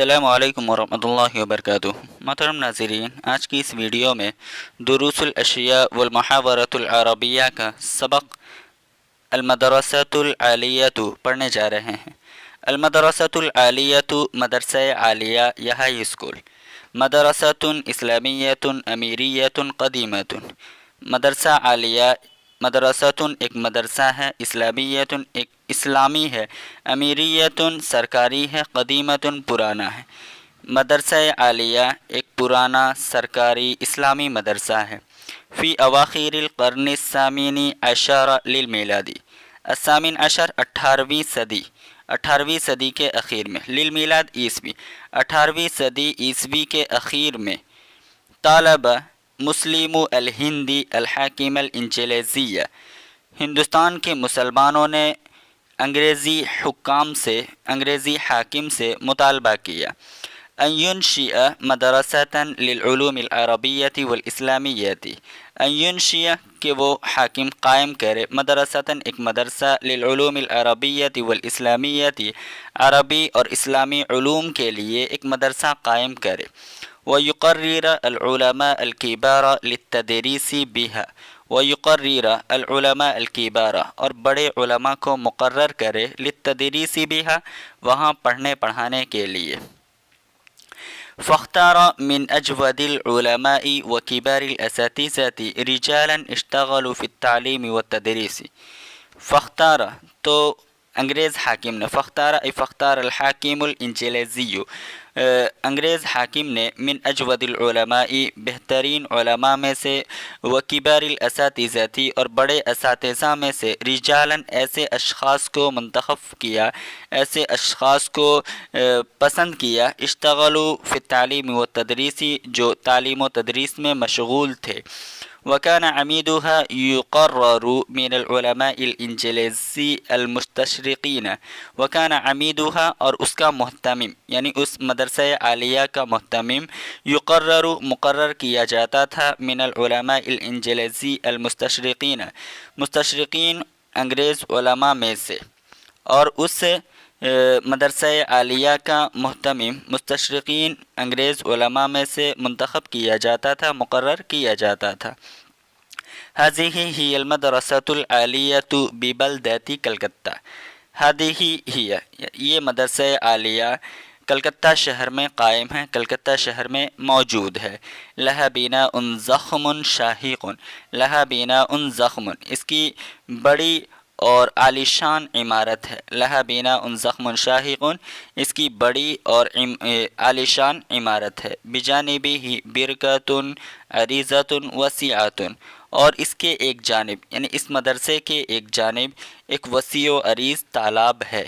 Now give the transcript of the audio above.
السلام علیکم ورحمۃ اللہ وبرکاتہ۔ محترم ناظرین، آج کی اس ویڈیو میں دروس الاشیاء والمحاورۃ العربیہ کا سبق المدرسۃ العالیۃ پڑھنے جا رہے ہیں۔ المدرسۃ العالیۃ مدرسہ عالیہ یا ہائی اسکول، مدرسۃ اسلامیۃ امیریۃ قدیمۃ۔ مدرسہ عالیہ مدرسۃ ایک مدرسہ ہے، اسلامیۃ ایک اسلامی ہے، امیریۃ سرکاری ہے، قدیمۃ پرانا ہے۔ مدرسہ عالیہ ایک پرانا سرکاری اسلامی مدرسہ ہے۔ فی اواخر القرن الثامن عشر للمیلادی، الثامن عشر 18ویں صدی کے اخیر میں، للمیلاد عیسوی 18ویں صدی عیسوی کے اخیر میں، طالب مسلم الہندی الحاکم الانجلیزیہ، ہندوستان کے مسلمانوں نے انگریزی حاکم سے مطالبہ کیا ان ينشئ مدرسة للعلوم العربیة والاسلامیة، ان ينشئ کہ وہ حاکم قائم کرے، مدرسۃً ایک مدرسہ، للعلوم العربیة والاسلامیة عربی اور اسلامی علوم کے لیے ایک مدرسہ قائم کرے، ويقرر العلماء الكبار للتدریس بها، ويقرر العلماء الكبار اور بڑے علماء کو مقرر کرے، للتدریس بها وہاں پڑھنے پڑھانے کے لیے۔ فاختار من اجود العلماء وكبار الاساتذة رجالا اشتغلوا في التعلیم والتدریس۔ فاختار تو انگریز حاکم نے، فاختار الحاکم الانجلیزی، انگریز حاکم نے، من اجود العلماء بہترین علماء میں سے، وکبار الاساتذہ اور بڑے اساتذہ میں سے، رجالاً ایسے اشخاص کو منتخب کیا، ایسے اشخاص کو پسند کیا، اشتغلوا فی التعلیم والتدریس جو تعلیم و تدریس میں مشغول تھے۔ وكان عميدها يقرر من العلماء الانجليزي المستشرقين، وكان عميدها اور اس کا محتمم یعنی اس مدرسہ عالیہ کا محتمم، مقرر کیا جاتا تھا، من العلماء الانجليزي المستشرقين، مستشرقین انگریز علماء میں سے، اور اس مدرسہ عالیہ کا محتمم مستشرقین انگریز علماء میں سے منتخب کیا جاتا تھا، مقرر کیا جاتا تھا۔ هذه هي المدرسة العالیة ببلدة کلکتہ، هذه هي یہ مدرسہ عالیہ کلکتہ شہر میں قائم ہے، کلکتہ شہر میں موجود ہے۔ لها بناء ضخم شاہق، لها بناء ضخم اس کی بڑی اور عالیشان عمارت ہے، لها بناء ضخم شاہق اس کی بڑی اور عالیشان عمارت ہے، بجانبہ برکۃ عریضۃ وسیعۃ اور اس کے ایک جانب یعنی اس مدرسے کے ایک جانب ایک وسیع و عریض تالاب ہے۔